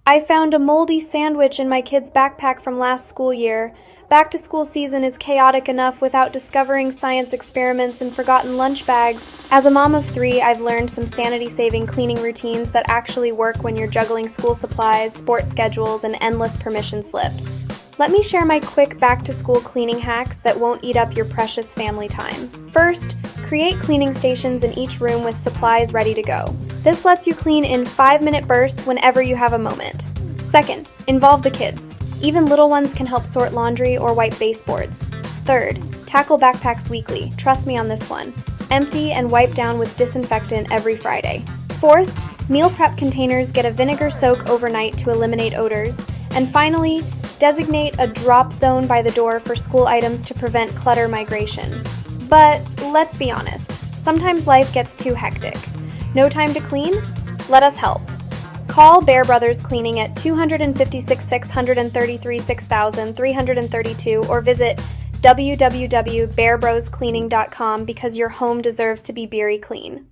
I found a moldy sandwich in my kid's backpack from last school year. Back to school season is chaotic enough without discovering science experiments and forgotten lunch bags. As a mom of three, I've learned some sanity-saving cleaning routines that actually work when you're juggling school supplies, sports schedules, and endless permission slips. Let me share my quick back-to-school cleaning hacks that won't eat up your precious family time. First, create cleaning stations in each room with supplies ready to go. This lets you clean in 5-minute bursts whenever you have a moment. Second, involve the kids. Even little ones can help sort laundry or wipe baseboards. Third, tackle backpacks weekly. Trust me on this one. Empty and wipe down with disinfectant every Friday. Fourth, meal prep containers get a vinegar soak overnight to eliminate odors. And finally, designate a drop zone by the door for school items to prevent clutter migration. But let's be honest, sometimes life gets too hectic. No time to clean? Let us help. Call Bear Brothers Cleaning at 256-633-6332 or visit www.bearbroscleaning.com because your home deserves to be beery clean.